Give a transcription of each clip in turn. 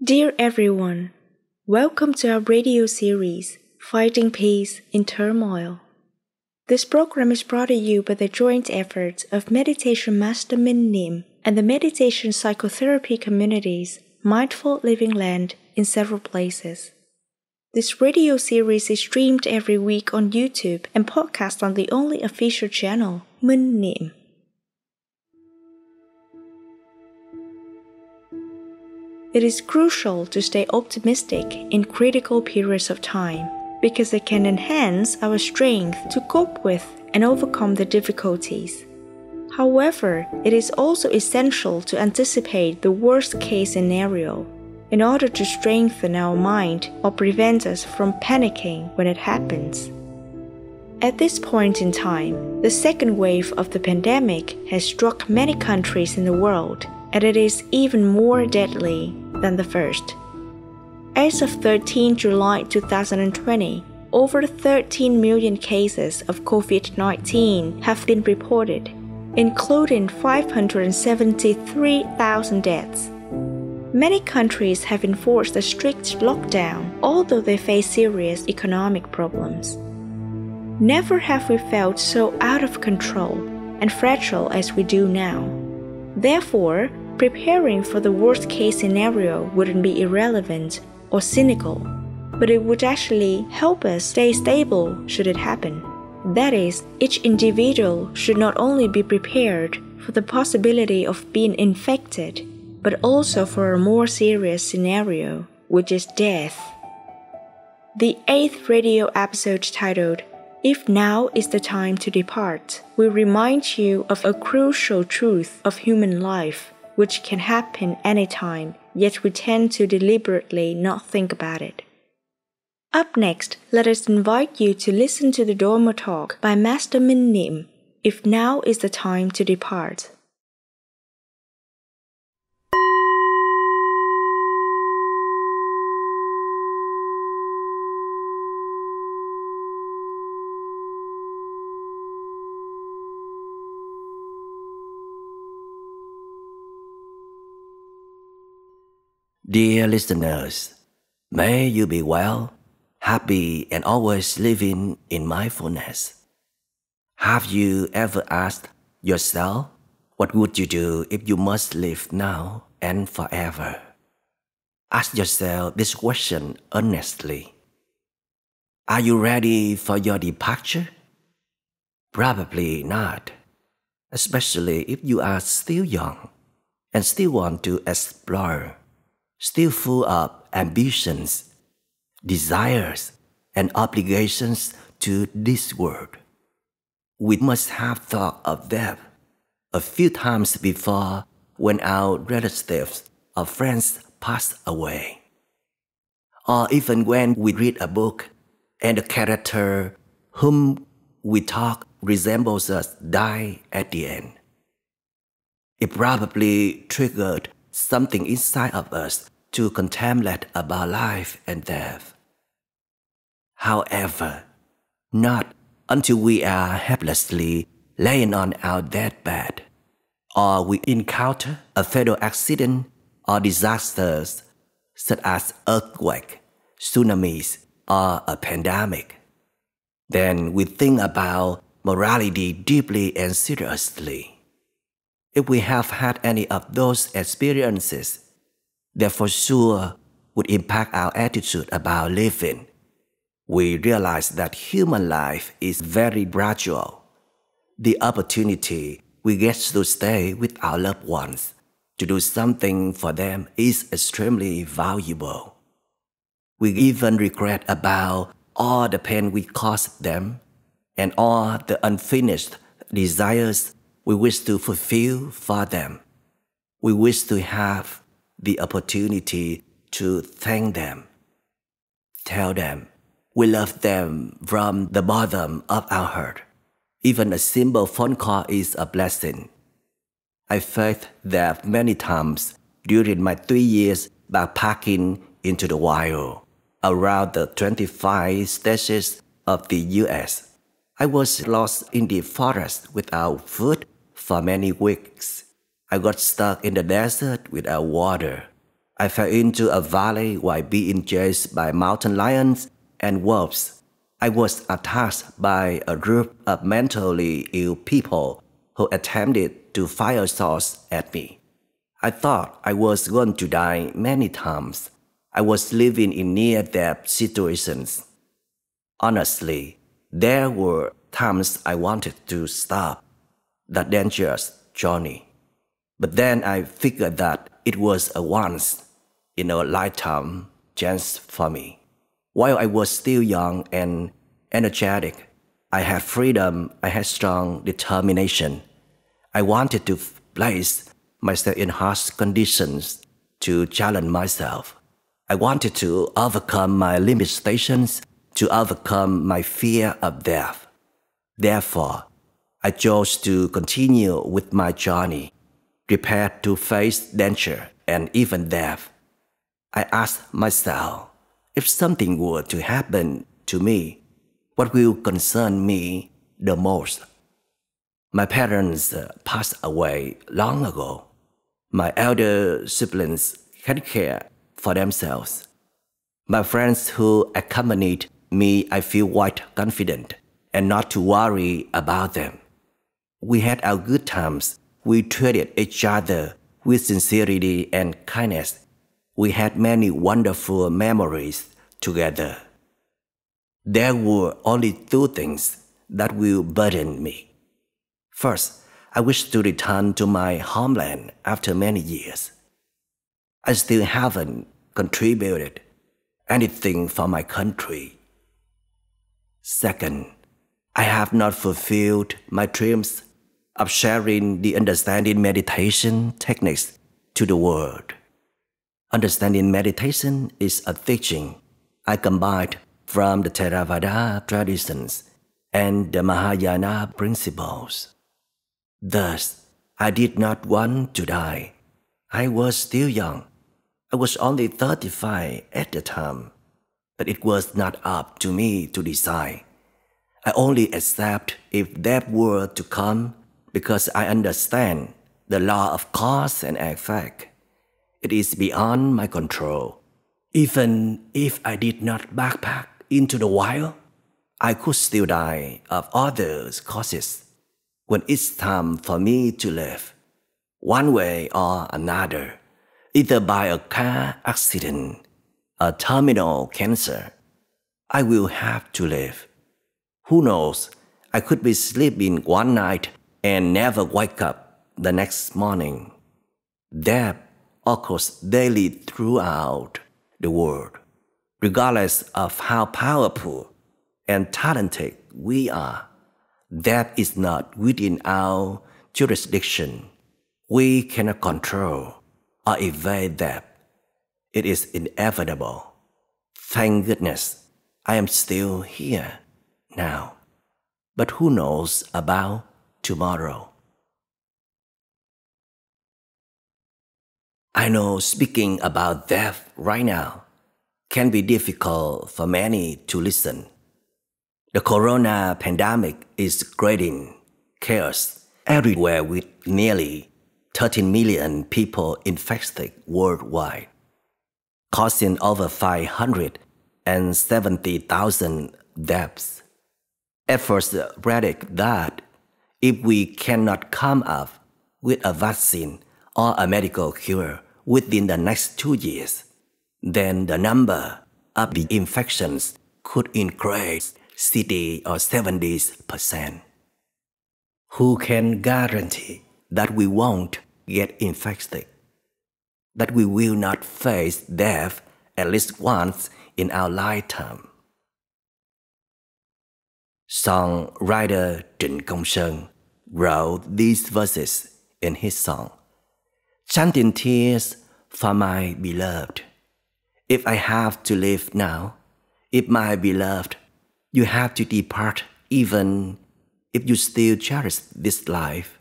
Dear everyone, welcome to our radio series, Finding Peace in Turmoil. This program is brought to you by the joint efforts of Meditation Master Minh Niem and the Meditation Psychotherapy communities, Mindful Living Land in several places. This radio series is streamed every week on YouTube and podcast on the only official channel, Minh Niem. It is crucial to stay optimistic in critical periods of time because it can enhance our strength to cope with and overcome the difficulties. However, it is also essential to anticipate the worst-case scenario in order to strengthen our mind or prevent us from panicking when it happens. At this point in time, the second wave of the pandemic has struck many countries in the world, and it is even more deadly than the first. As of 13 July 2020, over 13 million cases of COVID-19 have been reported, including 573,000 deaths. Many countries have enforced a strict lockdown, although they face serious economic problems. Never have we felt so out of control and fragile as we do now. Therefore, preparing for the worst-case scenario wouldn't be irrelevant or cynical, but it would actually help us stay stable should it happen. That is, each individual should not only be prepared for the possibility of being infected, but also for a more serious scenario, which is death. The 8th radio episode titled, If Now is the Time to Depart, will remind you of a crucial truth of human life, which can happen anytime, yet we tend to deliberately not think about it. Up next, let us invite you to listen to the Dharma Talk by Master Minh Niem, If Now is the Time to Depart. Dear listeners, may you be well, happy, and always living in mindfulness. Have you ever asked yourself, what would you do if you must live now and forever? Ask yourself this question earnestly. Are you ready for your departure? Probably not, especially if you are still young and still want to explore. Still full of ambitions, desires, and obligations to this world. We must have thought of death a few times before when our relatives or friends pass away. Or even when we read a book and the character whom we thought resembles us die at the end. It probably triggered something inside of us to contemplate about life and death. However, not until we are helplessly laying on our deathbed, or we encounter a fatal accident or disasters such as earthquake, tsunamis, or a pandemic. Then we think about morality deeply and seriously. If we have had any of those experiences, that for sure would impact our attitude about living. We realize that human life is very fragile. The opportunity we get to stay with our loved ones, to do something for them is extremely valuable. We even regret about all the pain we caused them and all the unfinished desires we wish to fulfill for them. We wish to have the opportunity to thank them, tell them we love them from the bottom of our heart. Even a simple phone call is a blessing. I felt that many times during my 3 years backpacking into the wild around the 25 states of the U.S. I was lost in the forest without food for many weeks. I got stuck in the desert without water. I fell into a valley while being chased by mountain lions and wolves. I was attacked by a group of mentally ill people who attempted to fire shots at me. I thought I was going to die many times. I was living in near-death situations. Honestly, there were times I wanted to stop that dangerous journey. But then I figured that it was a once-in-a-lifetime chance for me. While I was still young and energetic, I had freedom, I had strong determination. I wanted to place myself in harsh conditions to challenge myself. I wanted to overcome my limitations, to overcome my fear of death. Therefore, I chose to continue with my journey, prepared to face danger and even death. I asked myself, if something were to happen to me, what will concern me the most? My parents passed away long ago. My elder siblings had care for themselves. My friends who accompanied me, I feel quite confident and not to worry about them. We had our good times. We treated each other with sincerity and kindness. We had many wonderful memories together. There were only two things that will burden me. First, I wish to return to my homeland after many years. I still haven't contributed anything for my country. Second, I have not fulfilled my dreams of sharing the understanding meditation techniques to the world. Understanding meditation is a teaching I combined from the Theravada traditions and the Mahayana principles. Thus, I did not want to die. I was still young. I was only 35 at the time, but it was not up to me to decide. I only accept if death were to come because I understand the law of cause and effect. It is beyond my control. Even if I did not backpack into the wild, I could still die of other causes when it's time for me to live, one way or another, either by a car accident, a terminal cancer. I will have to live. Who knows, I could be sleeping one night and never wake up the next morning. Death occurs daily throughout the world, regardless of how powerful and talented we are. Death is not within our jurisdiction. We cannot control or evade death. It is inevitable. Thank goodness I am still here now. But who knows about tomorrow? I know speaking about death right now can be difficult for many to listen. The corona pandemic is creating chaos everywhere with nearly 13 million people infected worldwide, causing over 570,000 deaths. Efforts predict that if we cannot come up with a vaccine or a medical cure within the next 2 years, then the number of the infections could increase 60 or 70%. Who can guarantee that we won't get infected? That we will not face death at least once in our lifetime? Songwriter Gilkyson wrote these verses in his song, chanting tears for my beloved. If I have to live now, if my beloved, you have to depart even if you still cherish this life,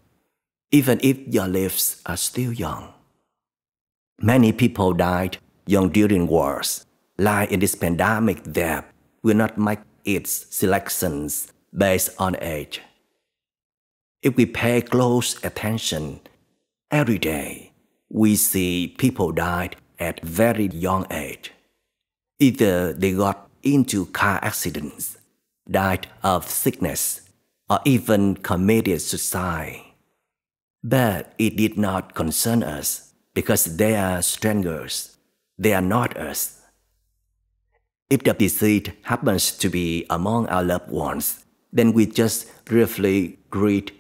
even if your lives are still young. Many people died young during wars. Like in this pandemic, death will not make its selections based on age. If we pay close attention, every day we see people died at very young age. Either they got into car accidents, died of sickness, or even committed suicide. But it did not concern us because they are strangers. They are not us. If the disease happens to be among our loved ones, then we just briefly greet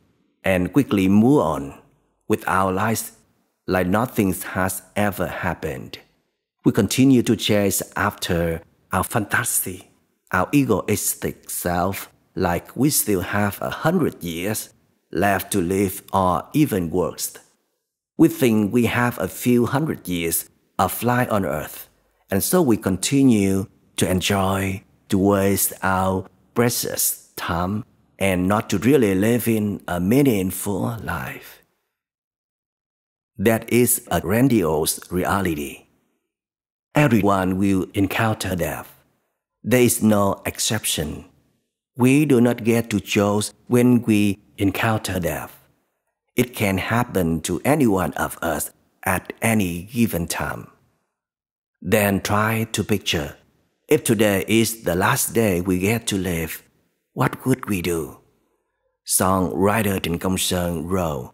and quickly move on with our lives like nothing has ever happened. We continue to chase after our fantasy, our egoistic self, like we still have 100 years left to live, or even worse. We think we have a few hundred years of life on earth, and so we continue to enjoy, to waste our precious time, and not to really live in a meaningful life. That is a grandiose reality. Everyone will encounter death. There is no exception. We do not get to choose when we encounter death. It can happen to any one of us at any given time. Then try to picture, if today is the last day we get to live, what would we do? Songwriter Gilkyson wrote,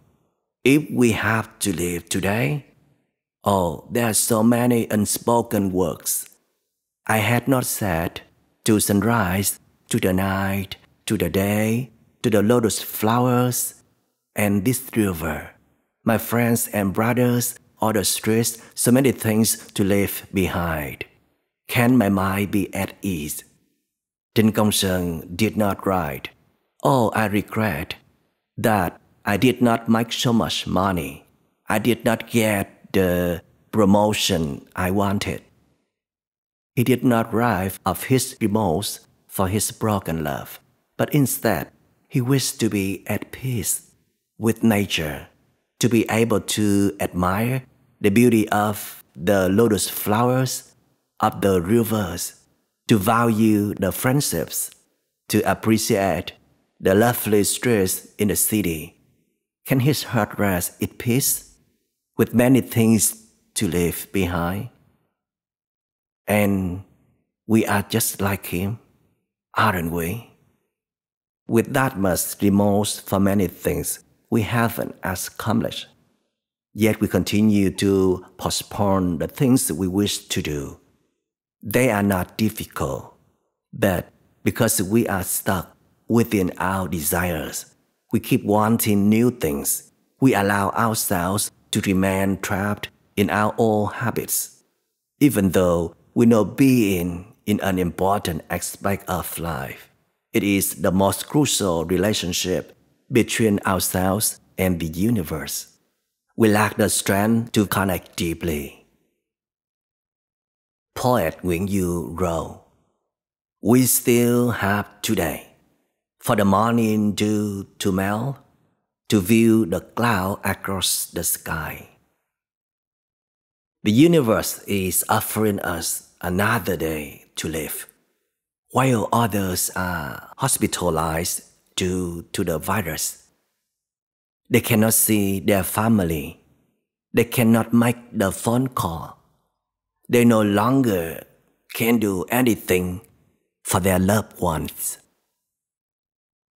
if we have to live today, oh, there are so many unspoken words I had not said, to sunrise, to the night, to the day, to the lotus flowers, and this river, my friends and brothers, or the streets, so many things to leave behind. Can my mind be at ease? Gilkyson did not write, oh, I regret that I did not make so much money. I did not get the promotion I wanted. He did not write of his remorse for his broken love, but instead he wished to be at peace with nature, to be able to admire the beauty of the lotus flowers, of the rivers, to value the friendships, to appreciate the lovely streets in the city. Can his heart rest in peace with many things to leave behind? And we are just like him, aren't we? With that much remorse for many things we haven't accomplished, yet we continue to postpone the things we wish to do. They are not difficult, but because we are stuck within our desires, we keep wanting new things. We allow ourselves to remain trapped in our old habits, even though we know being in an important aspect of life. It is the most crucial relationship between ourselves and the universe. We lack the strength to connect deeply. Poet Nguyễn Du wrote, we still have today, for the morning dew to melt, to view the cloud across the sky. The universe is offering us another day to live, while others are hospitalized due to the virus. They cannot see their family. They cannot make the phone call. They no longer can do anything for their loved ones.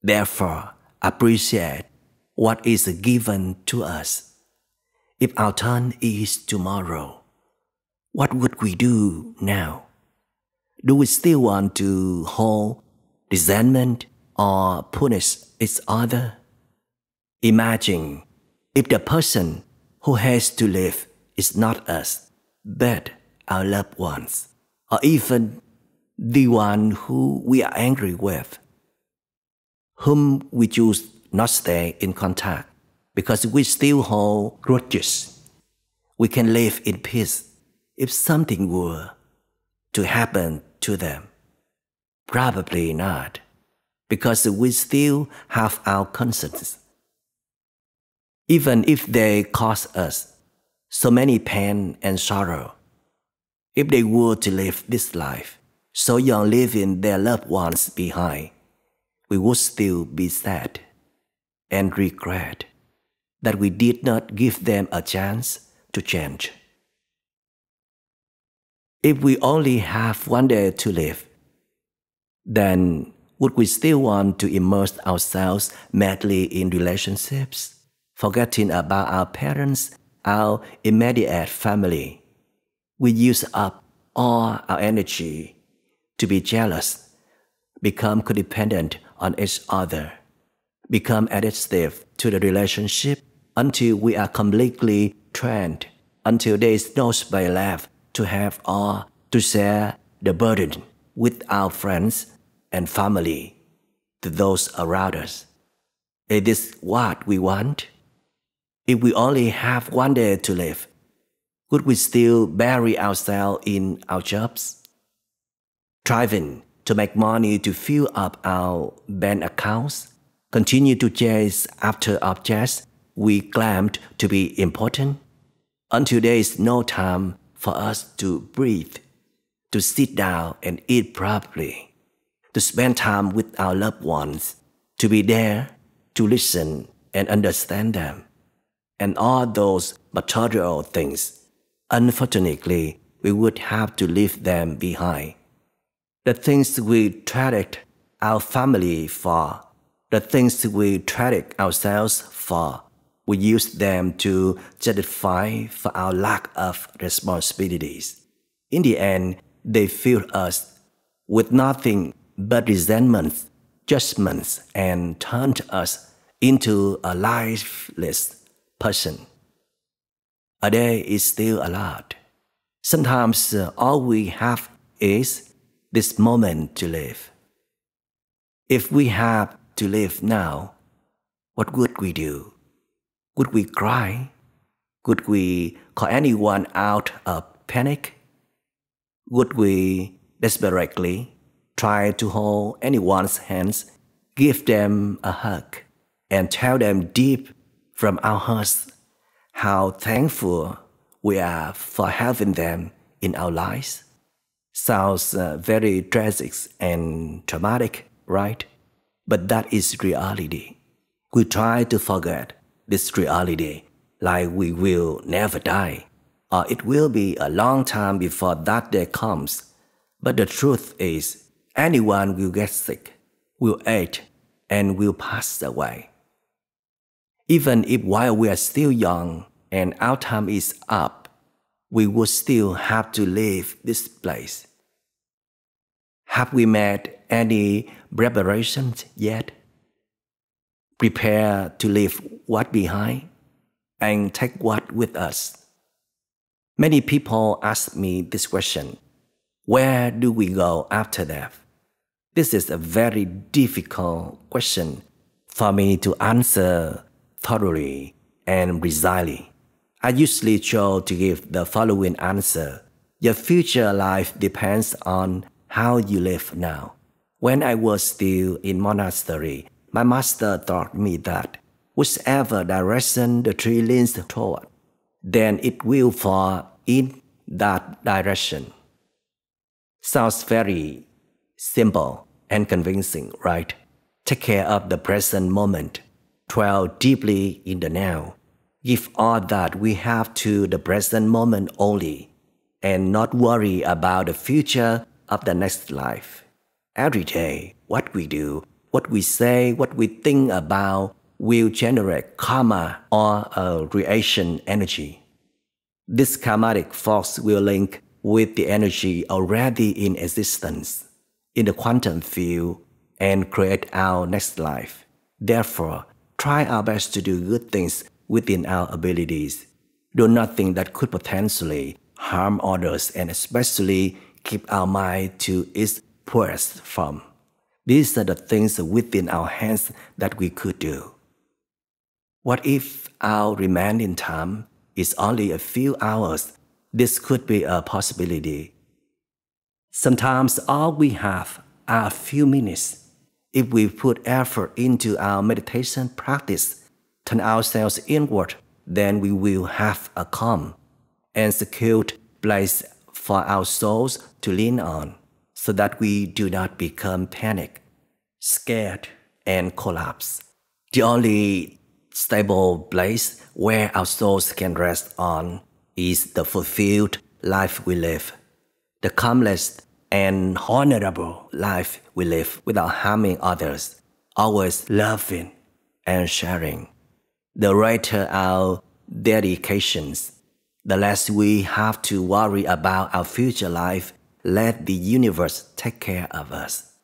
Therefore, appreciate what is given to us. If our turn is tomorrow, what would we do now? Do we still want to hold resentment or punish each other? Imagine if the person who has to live is not us, but our loved ones, or even the one who we are angry with, whom we choose not stay in contact because we still hold grudges. We can live in peace if something were to happen to them. Probably not, because we still have our conscience. Even if they cause us so many pain and sorrow, if they were to live this life, so young, leaving their loved ones behind, we would still be sad and regret that we did not give them a chance to change. If we only have one day to live, then would we still want to immerse ourselves madly in relationships, forgetting about our parents, our immediate family? We use up all our energy to be jealous, become codependent on each other, become addictive to the relationship until we are completely drained, until there is no space left to have or to share the burden with our friends and family, to those around us. Is this what we want? If we only have one day to live, would we still bury ourselves in our jobs, striving to make money to fill up our bank accounts, continue to chase after objects we claimed to be important, until there is no time for us to breathe, to sit down and eat properly, to spend time with our loved ones, to be there, to listen and understand them, and all those material things? Unfortunately, we would have to leave them behind. The things we traded our family for, the things we traded ourselves for, we use them to justify for our lack of responsibilities. In the end, they fill us with nothing but resentments, judgments, and turned us into a lifeless person. A day is still a lot. Sometimes all we have is this moment to live. If we have to live now, what would we do? Would we cry? Would we call anyone out of panic? Would we desperately try to hold anyone's hands, give them a hug, and tell them deep from our hearts how thankful we are for having them in our lives? Sounds very tragic and traumatic, right? But that is reality. We try to forget this reality like we will never die, or it will be a long time before that day comes. But the truth is, anyone will get sick, will age, and will pass away. Even if while we are still young and our time is up, we would still have to leave this place. Have we made any preparations yet? Prepare to leave what behind and take what with us? Many people ask me this question: where do we go after death? This is a very difficult question for me to answer thoroughly and precisely. I usually try to give the following answer: your future life depends on how you live now. When I was still in monastery, my master taught me that whichever direction the tree leans toward, then it will fall in that direction. Sounds very simple and convincing, right? Take care of the present moment. Dwell deeply in the now. Give all that we have to the present moment only, and not worry about the future of the next life. Every day, what we do, what we say, what we think about will generate karma or a reaction energy. This karmatic force will link with the energy already in existence in the quantum field and create our next life. Therefore, try our best to do good things within our abilities. Do nothing that could potentially harm others, and especially keep our mind to its purest form. These are the things within our hands that we could do. What if our remaining time is only a few hours? This could be a possibility. Sometimes all we have are a few minutes. If we put effort into our meditation practice, turn ourselves inward, then we will have a calm and secure place for our souls to lean on, so that we do not become panicked, scared, and collapse. The only stable place where our souls can rest on is the fulfilled life we live. the calmest and honorable life we live without harming others, always loving and sharing. The greater our dedications, the less we have to worry about our future life. Let the universe take care of us.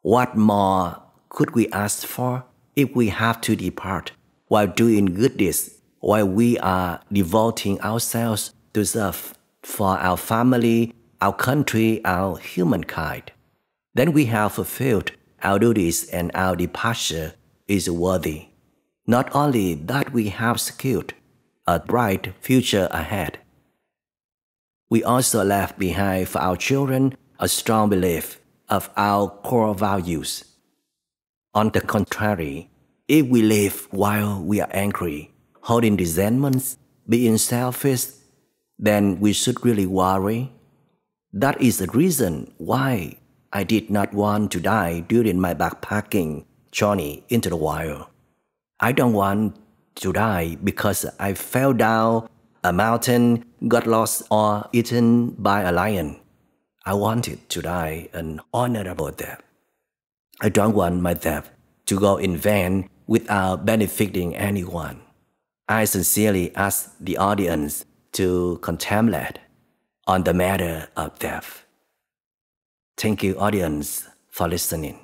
What more could we ask for if we have to depart while doing good deeds, while we are devoting ourselves to serve for our family, our country, our humankind? Then we have fulfilled our duties and our departure is worthy. Not only that, we have secured a bright future ahead. We also left behind for our children a strong belief of our core values. On the contrary, if we live while we are angry, holding resentments, being selfish, then we should really worry. That is the reason why I did not want to die during my backpacking journey into the wild. I don't want to die because I fell down a mountain, got lost, or eaten by a lion. I wanted to die an honorable death. I don't want my death to go in vain without benefiting anyone. I sincerely ask the audience to contemplate on the matter of death. Thank you, audience, for listening.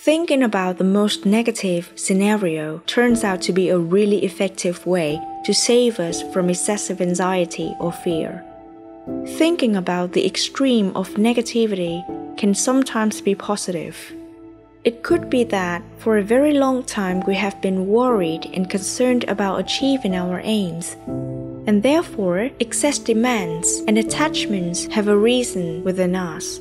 Thinking about the most negative scenario turns out to be a really effective way to save us from excessive anxiety or fear. Thinking about the extreme of negativity can sometimes be positive. It could be that for a very long time we have been worried and concerned about achieving our aims, and therefore excess demands and attachments have arisen within us.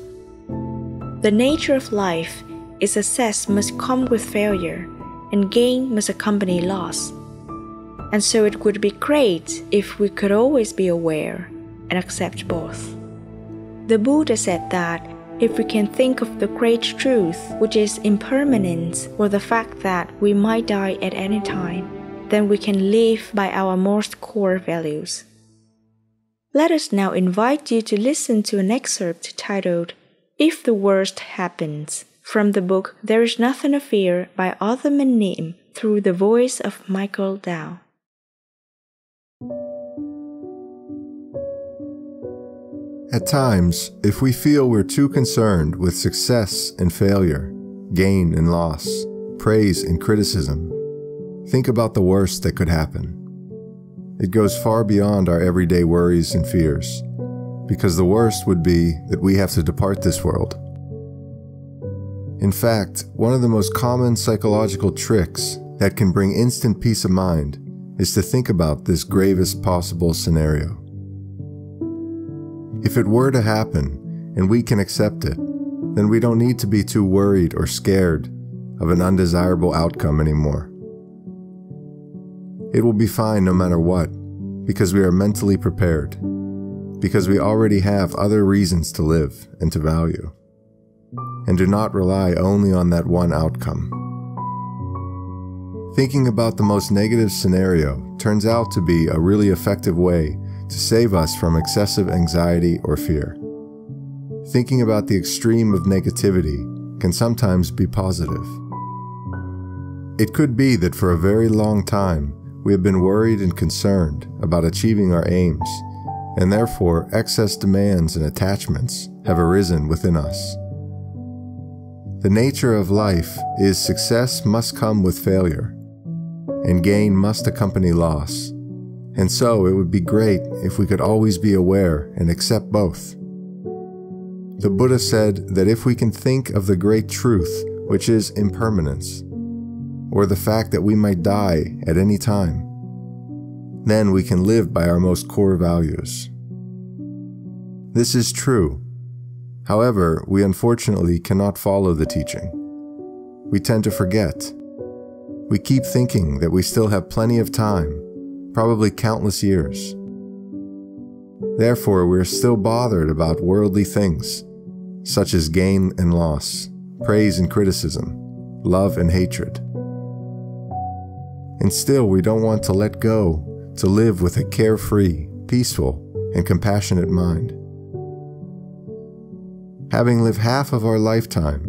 The nature of life is success must come with failure, and gain must accompany loss. And so it would be great if we could always be aware and accept both. The Buddha said that if we can think of the great truth, which is impermanence, or the fact that we might die at any time, then we can live by our most core values. Let us now invite you to listen to an excerpt titled, If the Worst Happens, from the book There Is Nothing to Fear by Master Minh Niem through the voice of Michael Dow. At times, if we feel we're too concerned with success and failure, gain and loss, praise and criticism, think about the worst that could happen. It goes far beyond our everyday worries and fears, because the worst would be that we have to depart this world. In fact, one of the most common psychological tricks that can bring instant peace of mind is to think about this gravest possible scenario. If it were to happen, and we can accept it, then we don't need to be too worried or scared of an undesirable outcome anymore. It will be fine no matter what, because we are mentally prepared, because we already have other reasons to live and to value, and do not rely only on that one outcome. Thinking about the most negative scenario turns out to be a really effective way to save us from excessive anxiety or fear. Thinking about the extreme of negativity can sometimes be positive. It could be that for a very long time, we have been worried and concerned about achieving our aims, and therefore excess demands and attachments have arisen within us. The nature of life is success must come with failure, and gain must accompany loss, and so it would be great if we could always be aware and accept both. The Buddha said that if we can think of the great truth, which is impermanence, or the fact that we might die at any time, then we can live by our most core values. This is true. However, we unfortunately cannot follow the teaching. We tend to forget. We keep thinking that we still have plenty of time, probably countless years. Therefore, we are still bothered about worldly things, such as gain and loss, praise and criticism, love and hatred. And still, we don't want to let go to live with a carefree, peaceful, and compassionate mind. Having lived half of our lifetime,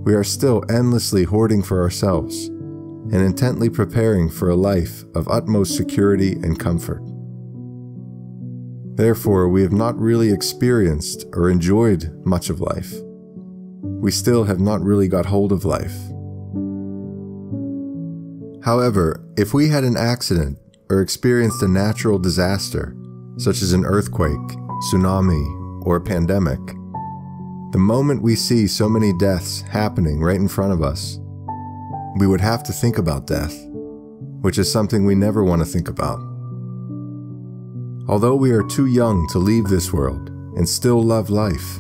we are still endlessly hoarding for ourselves and intently preparing for a life of utmost security and comfort. Therefore, we have not really experienced or enjoyed much of life. We still have not really got hold of life. However, if we had an accident or experienced a natural disaster, such as an earthquake, tsunami, or a pandemic, the moment we see so many deaths happening right in front of us, we would have to think about death, which is something we never want to think about. Although we are too young to leave this world and still love life,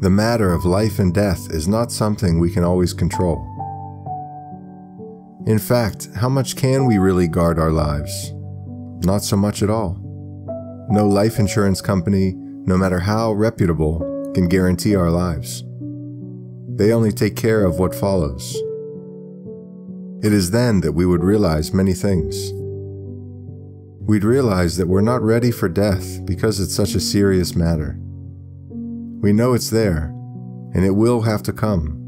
the matter of life and death is not something we can always control. In fact, how much can we really guard our lives? Not so much at all. No life insurance company, no matter how reputable, can guarantee our lives. They only take care of what follows. It is then that we would realize many things. We'd realize that we're not ready for death because it's such a serious matter. We know it's there, and it will have to come,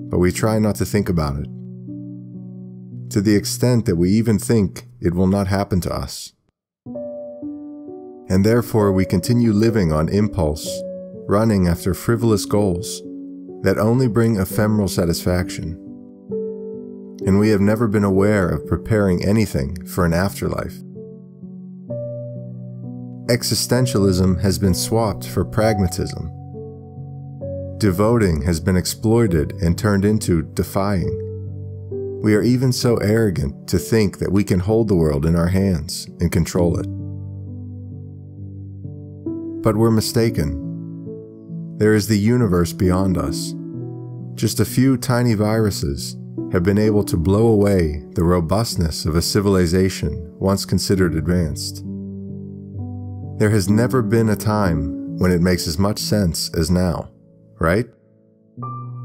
but we try not to think about it, to the extent that we even think it will not happen to us. And therefore we continue living on impulse, running after frivolous goals that only bring ephemeral satisfaction. And we have never been aware of preparing anything for an afterlife. Existentialism has been swapped for pragmatism. Devoting has been exploited and turned into defying. We are even so arrogant to think that we can hold the world in our hands and control it. But we're mistaken. There is the universe beyond us. Just a few tiny viruses have been able to blow away the robustness of a civilization once considered advanced. There has never been a time when it makes as much sense as now, right?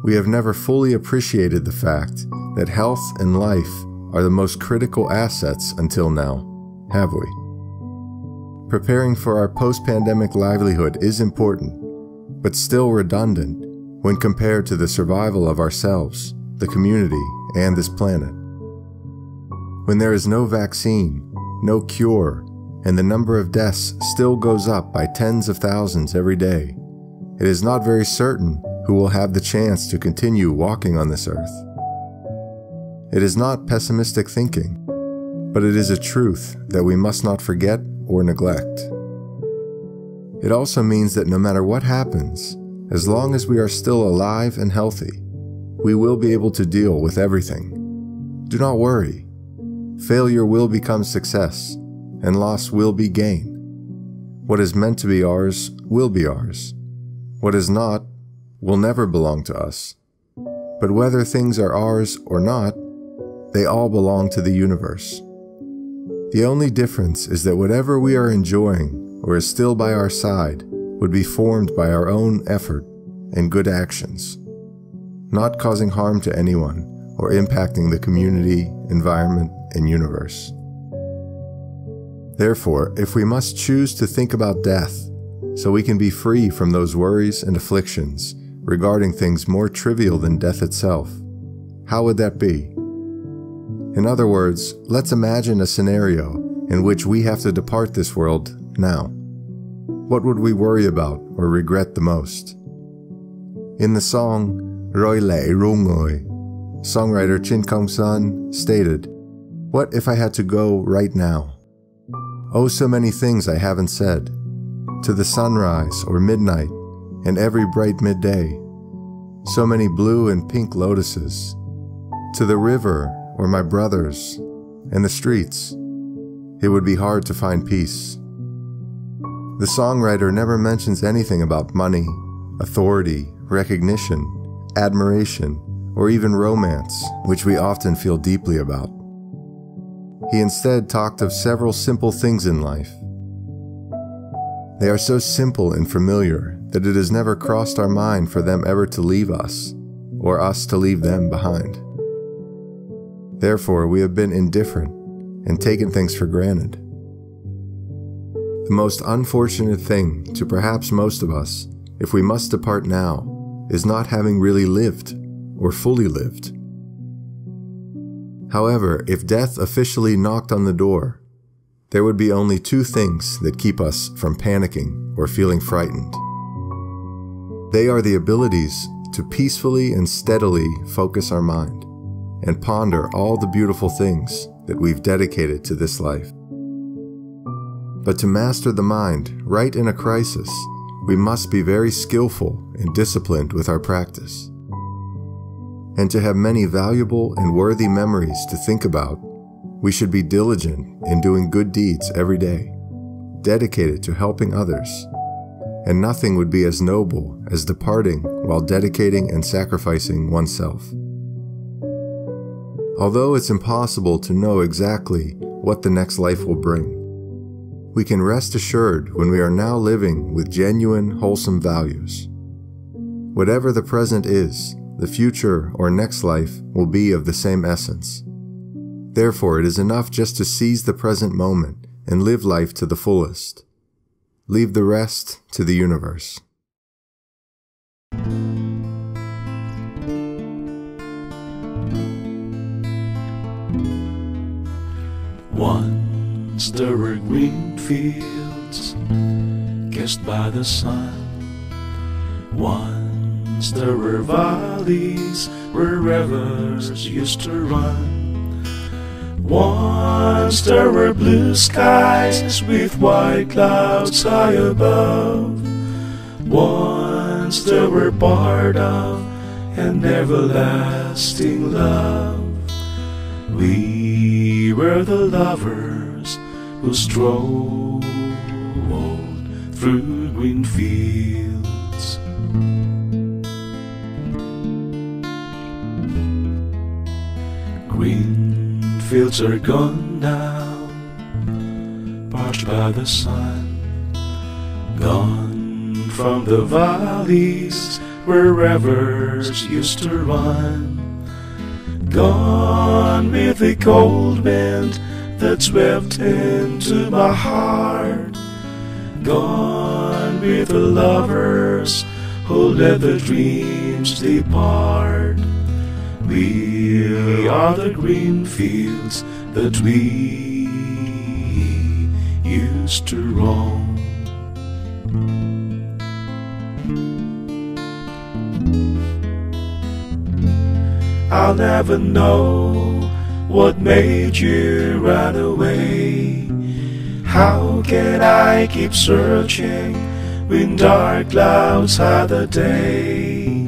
We have never fully appreciated the fact that health and life are the most critical assets until now, have we? Preparing for our post-pandemic livelihood is important, but still redundant when compared to the survival of ourselves, the community, and this planet. When there is no vaccine, no cure, and the number of deaths still goes up by tens of thousands every day, it is not very certain who will have the chance to continue walking on this earth. It is not pessimistic thinking, but it is a truth that we must not forget or neglect. It also means that no matter what happens, as long as we are still alive and healthy, we will be able to deal with everything. Do not worry. Failure will become success, and loss will be gain. What is meant to be ours will be ours. What is not will never belong to us. But whether things are ours or not, they all belong to the universe. The only difference is that whatever we are enjoying or is still by our side would be formed by our own effort and good actions, not causing harm to anyone or impacting the community, environment, and universe. Therefore, if we must choose to think about death so we can be free from those worries and afflictions regarding things more trivial than death itself, how would that be? In other words, let's imagine a scenario in which we have to depart this world now. What would we worry about or regret the most? In the song Roi Lệ Ru Người, songwriter Chin Kong-sun stated, "What if I had to go right now? Oh, so many things I haven't said. To the sunrise or midnight and every bright midday. So many blue and pink lotuses. To the river or my brothers and the streets. It would be hard to find peace." The songwriter never mentions anything about money, authority, recognition, admiration, or even romance, which we often feel deeply about. He instead talked of several simple things in life. They are so simple and familiar that it has never crossed our mind for them ever to leave us, or us to leave them behind. Therefore, we have been indifferent and taken things for granted. The most unfortunate thing to perhaps most of us, if we must depart now, is not having really lived or fully lived. However, if death officially knocked on the door, there would be only two things that keep us from panicking or feeling frightened. They are the abilities to peacefully and steadily focus our mind and ponder all the beautiful things that we've dedicated to this life. But to master the mind right in a crisis, we must be very skillful and disciplined with our practice. And to have many valuable and worthy memories to think about, we should be diligent in doing good deeds every day, dedicated to helping others, and nothing would be as noble as departing while dedicating and sacrificing oneself. Although it's impossible to know exactly what the next life will bring, we can rest assured when we are now living with genuine, wholesome values. Whatever the present is, the future or next life will be of the same essence. Therefore, it is enough just to seize the present moment and live life to the fullest. Leave the rest to the universe. Once there were green fields kissed by the sun. Once there were valleys where rivers used to run. Once there were blue skies with white clouds high above. Once there were pardon and everlasting love. We were the lovers who strolled through green fields. Green fields are gone now, parched by the sun. Gone from the valleys where rivers used to run. Gone with the cold wind that swept into my heart. Gone with the lovers who let the dreams depart. We are the green fields that we used to roam. I'll never know What made you run away? How can I keep searching when dark clouds hide the day?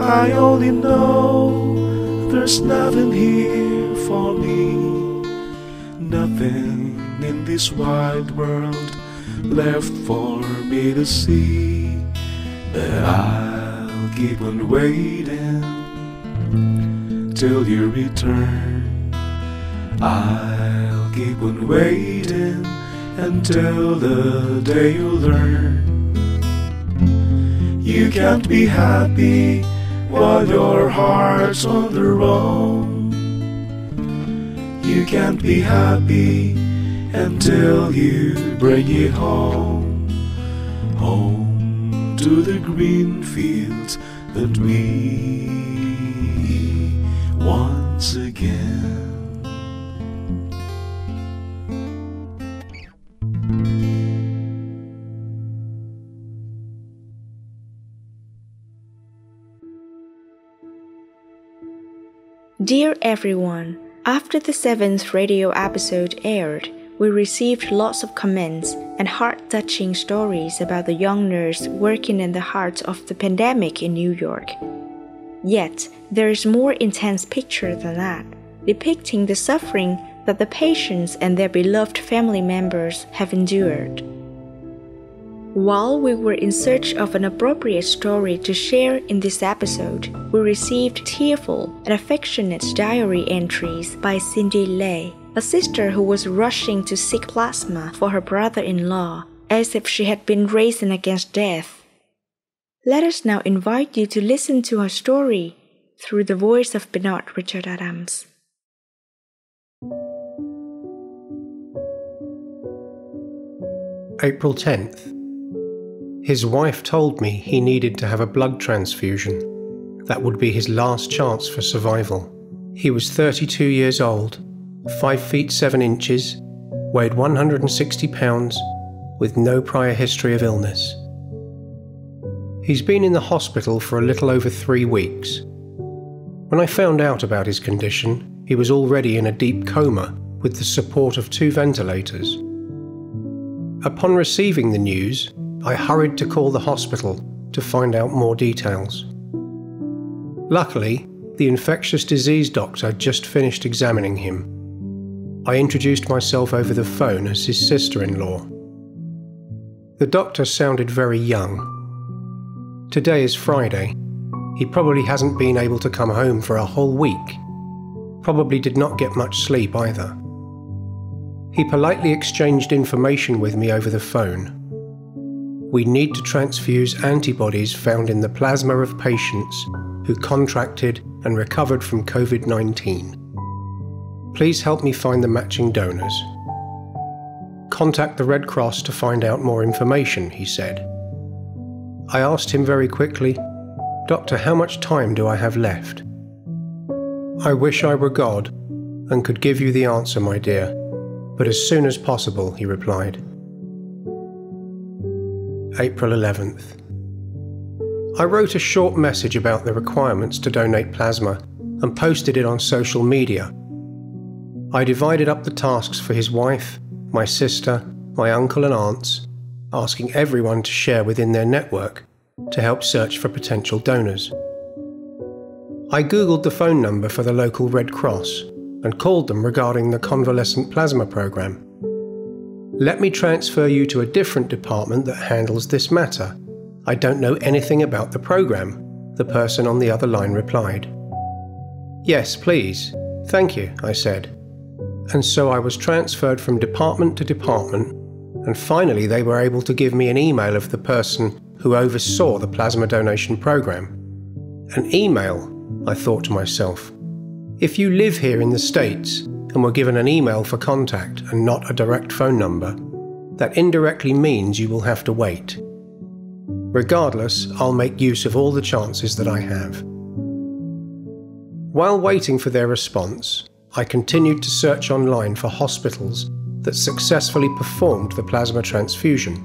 I only know there's nothing here for me, nothing in this wide world left for me to see. But I'll keep on waiting till you return. I'll keep on waiting until the day you learn. You can't be happy while your heart's on the roam. You can't be happy until you bring it home. Home to the green fields that we once again. Dear everyone, after the 7th radio episode aired, we received lots of comments and heart-touching stories about the young nurse working in the heart of the pandemic in New York. Yet, there is a more intense picture than that, depicting the suffering that the patients and their beloved family members have endured. While we were in search of an appropriate story to share in this episode, we received tearful and affectionate diary entries by Cindy Lay, a sister who was rushing to seek plasma for her brother-in-law, as if she had been racing against death. Let us now invite you to listen to her story through the voice of Bernard Richard Adams. April 10th. His wife told me he needed to have a blood transfusion. That would be his last chance for survival. He was 32 years old, 5 feet 7 inches, weighed 160 pounds, with no prior history of illness. He's been in the hospital for a little over 3 weeks. When I found out about his condition, he was already in a deep coma with the support of 2 ventilators. Upon receiving the news, I hurried to call the hospital to find out more details. Luckily, the infectious disease doctor just finished examining him. I introduced myself over the phone as his sister-in-law. The doctor sounded very young. Today is Friday. He probably hasn't been able to come home for a whole week. Probably did not get much sleep either. He politely exchanged information with me over the phone. We need to transfuse antibodies found in the plasma of patients who contracted and recovered from COVID-19. Please help me find the matching donors. Contact the Red Cross to find out more information, he said. I asked him very quickly, "Doctor, how much time do I have left?" "I wish I were God and could give you the answer, my dear, but as soon as possible," he replied. April 11th. I wrote a short message about the requirements to donate plasma and posted it on social media. I divided up the tasks for his wife, my sister, my uncle and aunts, asking everyone to share within their network to help search for potential donors. I googled the phone number for the local Red Cross and called them regarding the convalescent plasma program. "Let me transfer you to a different department that handles this matter. I don't know anything about the program," the person on the other line replied. "Yes, please. Thank you," I said. And so I was transferred from department to department, and finally they were able to give me an email of the person who oversaw the plasma donation program. An email, I thought to myself. If you live here in the States and were given an email for contact and not a direct phone number, that indirectly means you will have to wait. Regardless, I'll make use of all the chances that I have. While waiting for their response, I continued to search online for hospitals that successfully performed the plasma transfusion.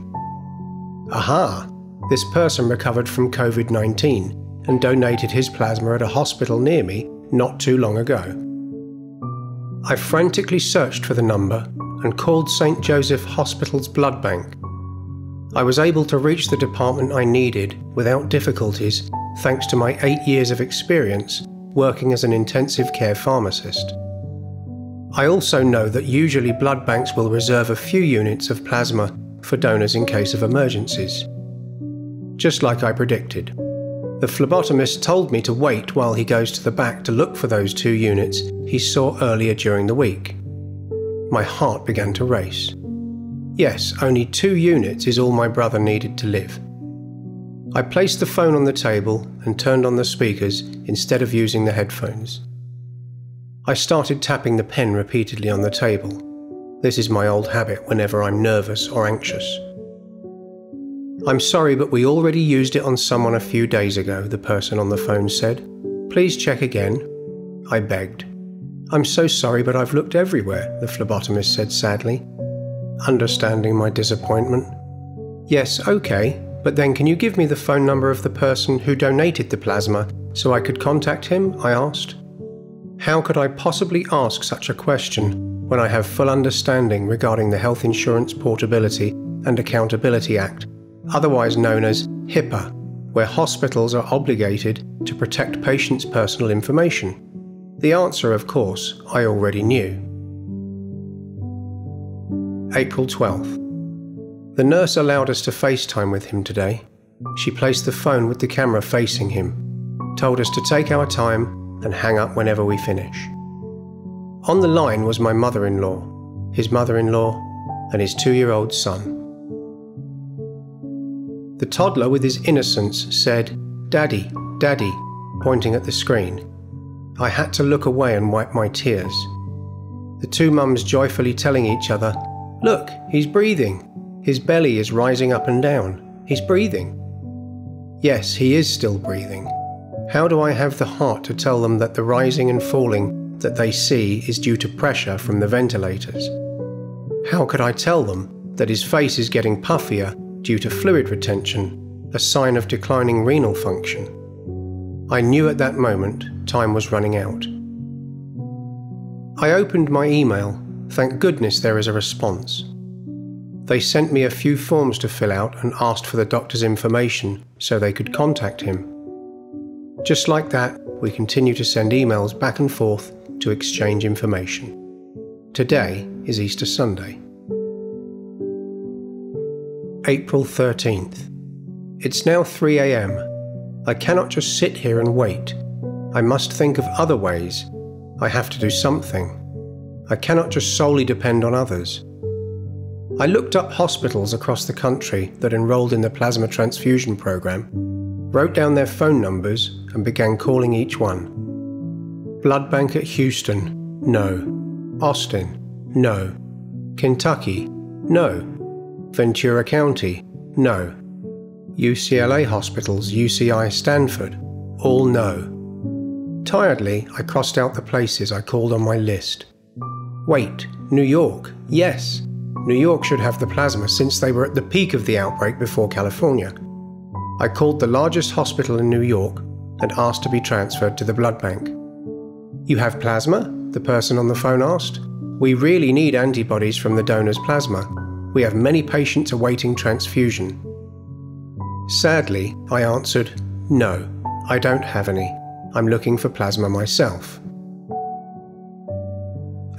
Aha! This person recovered from COVID-19 and donated his plasma at a hospital near me not too long ago. I frantically searched for the number and called St. Joseph Hospital's blood bank. I was able to reach the department I needed without difficulties thanks to my 8 years of experience working as an intensive care pharmacist. I also know that usually blood banks will reserve a few units of plasma for donors in case of emergencies. Just like I predicted. The phlebotomist told me to wait while he goes to the back to look for those 2 units he saw earlier during the week. My heart began to race. Yes, only 2 units is all my brother needed to live. I placed the phone on the table and turned on the speakers instead of using the headphones. I started tapping the pen repeatedly on the table. This is my old habit whenever I'm nervous or anxious. "I'm sorry, but we already used it on someone a few days ago," the person on the phone said. "Please check again." I begged. "I'm so sorry, but I've looked everywhere," the phlebotomist said sadly, understanding my disappointment. "Yes, okay, but then can you give me the phone number of the person who donated the plasma so I could contact him?" I asked. How could I possibly ask such a question when I have full understanding regarding the Health Insurance Portability and Accountability Act, otherwise known as HIPAA, where hospitals are obligated to protect patients' personal information? The answer, of course, I already knew. April 12th. The nurse allowed us to FaceTime with him today. She placed the phone with the camera facing him, told us to take our time and hang up whenever we finish. On the line was my mother-in-law, his mother-in-law, and his 2-year-old son. The toddler, with his innocence, said, "Daddy, Daddy," pointing at the screen. I had to look away and wipe my tears. The 2 mums joyfully telling each other, "Look, he's breathing. His belly is rising up and down. He's breathing." Yes, he is still breathing. How do I have the heart to tell them that the rising and falling that they see is due to pressure from the ventilators? How could I tell them that his face is getting puffier due to fluid retention, a sign of declining renal function? I knew at that moment time was running out. I opened my email. Thank goodness there is a response. They sent me a few forms to fill out and asked for the doctor's information so they could contact him. Just like that, we continue to send emails back and forth to exchange information. Today is Easter Sunday. April 13th. It's now 3 a.m. I cannot just sit here and wait. I must think of other ways. I have to do something. I cannot just solely depend on others. I looked up hospitals across the country that enrolled in the plasma transfusion program, wrote down their phone numbers and began calling each one. Blood Bank at Houston, no. Austin, no. Kentucky, no. Ventura County, no. UCLA hospitals, UCI Stanford, all no. Tiredly, I crossed out the places I called on my list. Wait, New York, yes. New York should have the plasma since they were at the peak of the outbreak before California. I called the largest hospital in New York and asked to be transferred to the blood bank. "You have plasma?" the person on the phone asked. "We really need antibodies from the donor's plasma. We have many patients awaiting transfusion." Sadly, I answered, "No, I don't have any. I'm looking for plasma myself."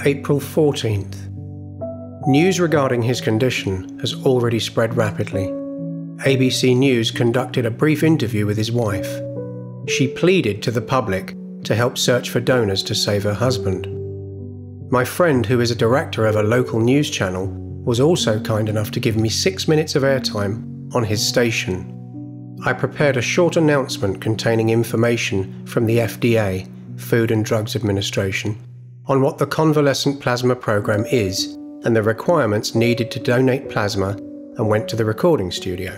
April 14th. News regarding his condition has already spread rapidly. ABC News conducted a brief interview with his wife. She pleaded to the public to help search for donors to save her husband. My friend, who is a director of a local news channel, was also kind enough to give me 6 minutes of airtime on his station. I prepared a short announcement containing information from the FDA, Food and Drugs Administration, on what the convalescent plasma program is and the requirements needed to donate plasma, and went to the recording studio.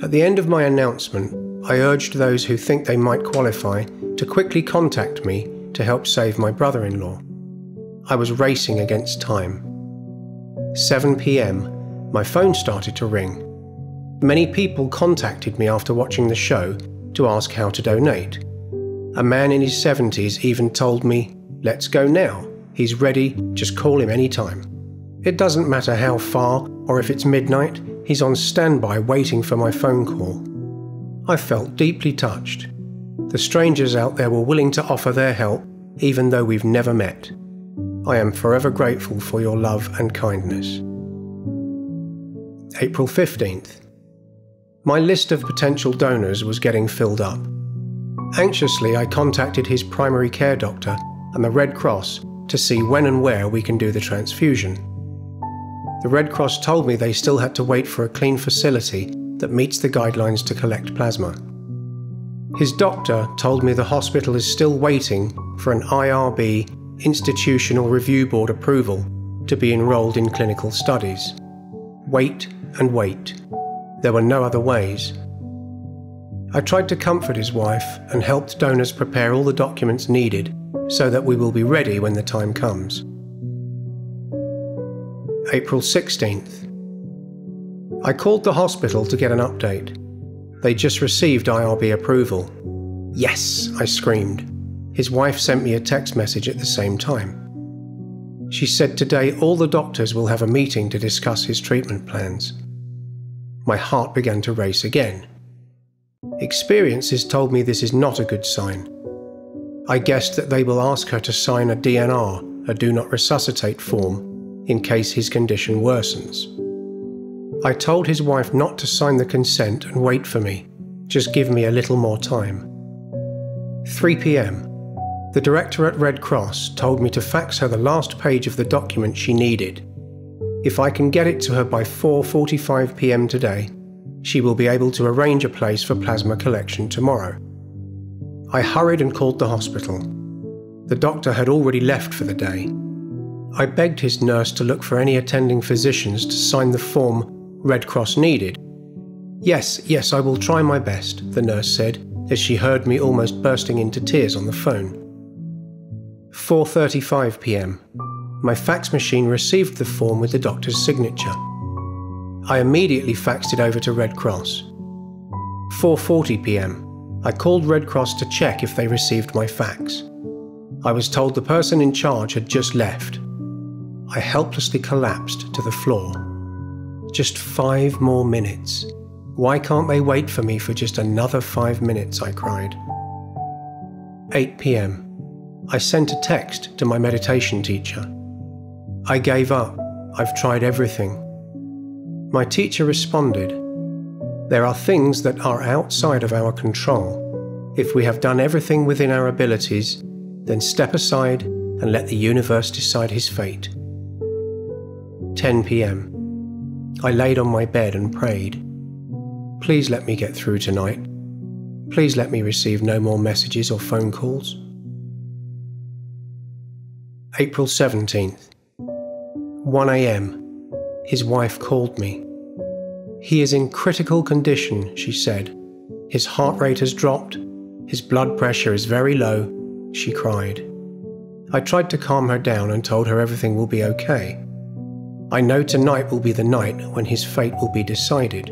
At the end of my announcement, I urged those who think they might qualify to quickly contact me to help save my brother-in-law. I was racing against time. 7 p.m, my phone started to ring. Many people contacted me after watching the show to ask how to donate. A man in his 70s even told me, "Let's go now, He's ready, just call him any time. It doesn't matter how far or if it's midnight, he's on standby waiting for my phone call. I felt deeply touched. The strangers out there were willing to offer their help, even though we've never met. I am forever grateful for your love and kindness. April 15th. My list of potential donors was getting filled up. Anxiously, I contacted his primary care doctor and the Red Cross to see when and where we can do the transfusion. The Red Cross told me they still had to wait for a clean facility that meets the guidelines to collect plasma. His doctor told me the hospital is still waiting for an IRB, Institutional Review Board approval, to be enrolled in clinical studies. Wait and wait. There were no other ways. I tried to comfort his wife and helped donors prepare all the documents needed so that we will be ready when the time comes. April 16th. I called the hospital to get an update. They just received IRB approval. Yes, I screamed. His wife sent me a text message at the same time. She said today all the doctors will have a meeting to discuss his treatment plans. My heart began to race again. Experiences told me this is not a good sign. I guessed that they will ask her to sign a DNR, a Do Not Resuscitate form, in case his condition worsens. I told his wife not to sign the consent and wait for me, just give me a little more time. 3 p.m. The director at Red Cross told me to fax her the last page of the document she needed. If I can get it to her by 4:45 p.m. today, she will be able to arrange a place for plasma collection tomorrow. I hurried and called the hospital. The doctor had already left for the day. I begged his nurse to look for any attending physicians to sign the form Red Cross needed. Yes, I will try my best, the nurse said, as she heard me almost bursting into tears on the phone. 4:35 p.m. My fax machine received the form with the doctor's signature. I immediately faxed it over to Red Cross. 4:40 p.m. I called Red Cross to check if they received my fax. I was told the person in charge had just left. I helplessly collapsed to the floor. Just 5 more minutes. Why can't they wait for me for just another 5 minutes, I cried. 8 p.m. I sent a text to my meditation teacher. I gave up. I've tried everything. My teacher responded, "There are things that are outside of our control. If we have done everything within our abilities, then step aside and let the universe decide his fate." 10 p.m. I laid on my bed and prayed. Please let me get through tonight. Please let me receive no more messages or phone calls. April 17th. 1 a.m. His wife called me. "He is in critical condition," she said. "His heart rate has dropped. His blood pressure is very low," she cried. I tried to calm her down and told her everything will be okay. I know tonight will be the night when his fate will be decided.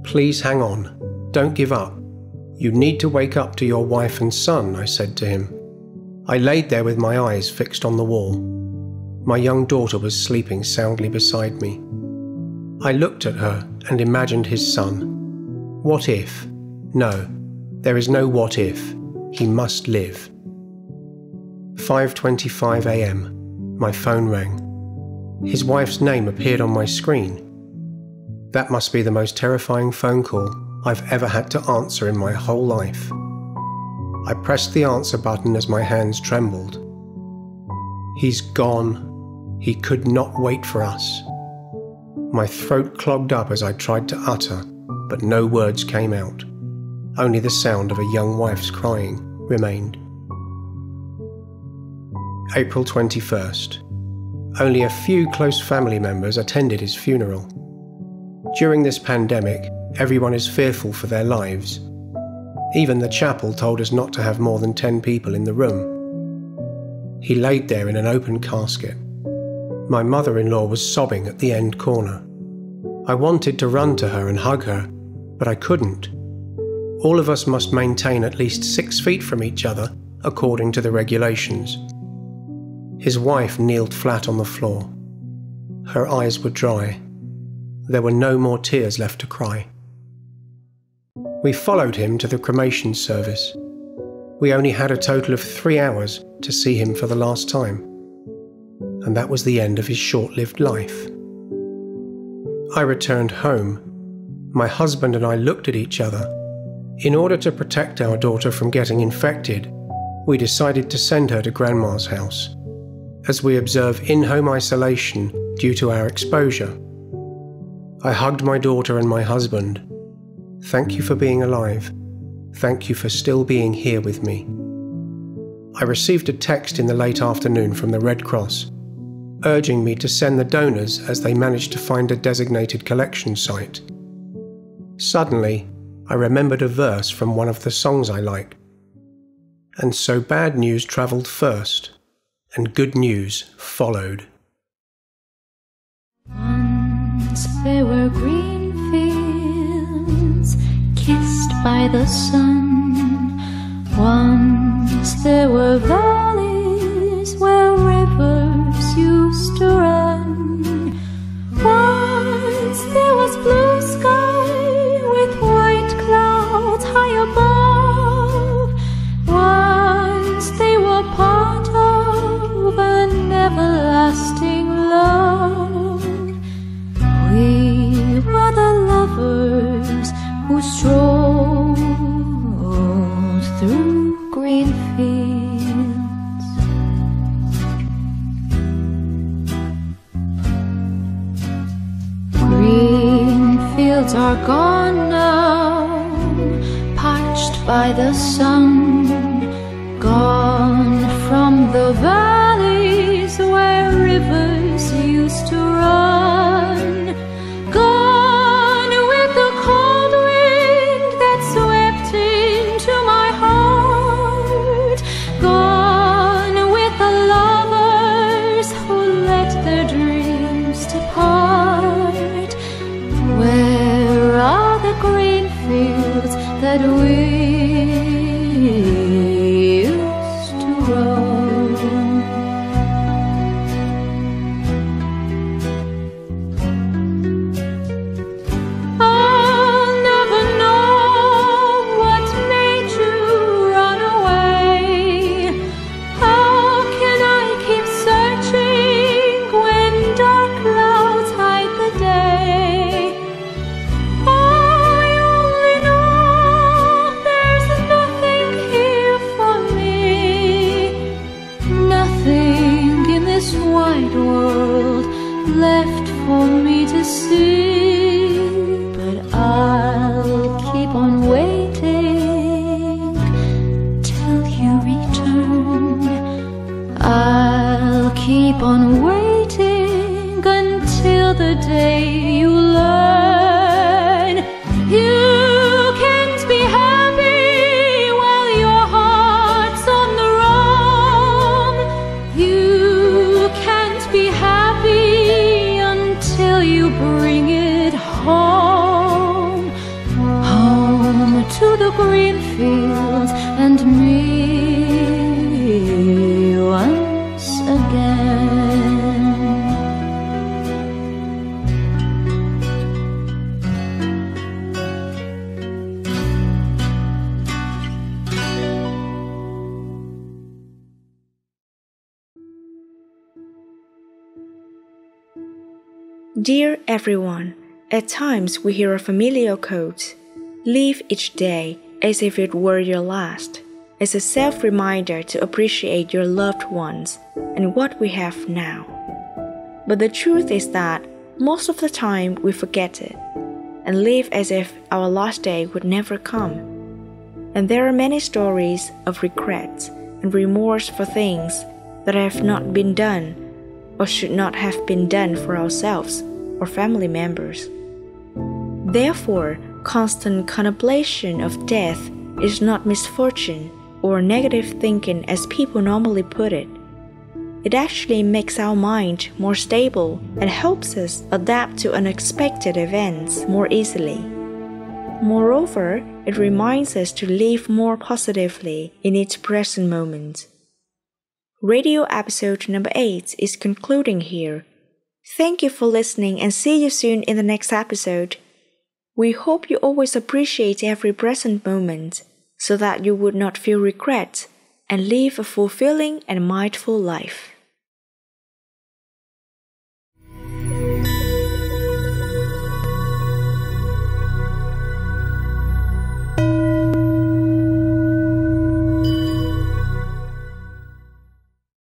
"Please hang on. Don't give up. You need to wake up to your wife and son," I said to him. I laid there with my eyes fixed on the wall. My young daughter was sleeping soundly beside me. I looked at her and imagined his son. What if? No, there is no what if. He must live. 5:25 a.m. My phone rang. His wife's name appeared on my screen. That must be the most terrifying phone call I've ever had to answer in my whole life. I pressed the answer button as my hands trembled. He's gone. He could not wait for us. My throat clogged up as I tried to utter, but no words came out. Only the sound of a young wife's crying remained. April 21st. Only a few close family members attended his funeral. During this pandemic, everyone is fearful for their lives. Even the chapel told us not to have more than 10 people in the room. He laid there in an open casket. My mother-in-law was sobbing at the end corner. I wanted to run to her and hug her, but I couldn't. All of us must maintain at least 6 feet from each other, according to the regulations. His wife kneeled flat on the floor. Her eyes were dry. There were no more tears left to cry. We followed him to the cremation service. We only had a total of 3 hours to see him for the last time, and that was the end of his short-lived life. I returned home. My husband and I looked at each other. In order to protect our daughter from getting infected, we decided to send her to Grandma's house, as we observe in-home isolation due to our exposure. I hugged my daughter and my husband. Thank you for being alive. Thank you for still being here with me. I received a text in the late afternoon from the Red Cross, urging me to send the donors as they managed to find a designated collection site. Suddenly, I remembered a verse from one of the songs I liked. And so bad news travelled first, and good news followed. Once there were green fields kissed by the sun. Once there were valleys where rivers used to run. Once there was blue sky with white clouds high above. Once they were part of an everlasting love. We were the lovers who strolled through green fields. Green fields are gone now, parched by the sun, gone from the valleys where rivers used to run, gone with the cold wind that swept into my heart, gone with the lovers who let their dreams depart. Where are the green fields that we used to roam? I'll never know what made you run away. How can I keep searching when dark clouds hide the day? I only know there's nothing here for me, nothing in this wide world left for me to see. But I'll keep on waiting till you return. I'll keep on waiting until the day you learn. You can't be happy while your heart's on the roam. You can't be happy until you bring it home. Home to the green fields and me once again. Dear everyone, at times we hear a familiar quote: live each day as if it were your last, as a self-reminder to appreciate your loved ones and what we have now. But the truth is that most of the time we forget it and live as if our last day would never come. And there are many stories of regrets and remorse for things that have not been done or should not have been done for ourselves or family members. Therefore, constant contemplation of death is not misfortune or negative thinking as people normally put it. It actually makes our mind more stable and helps us adapt to unexpected events more easily. Moreover, it reminds us to live more positively in each present moment. Radio episode number 8 is concluding here. Thank you for listening and see you soon in the next episode. We hope you always appreciate every present moment so that you would not feel regret and live a fulfilling and mindful life.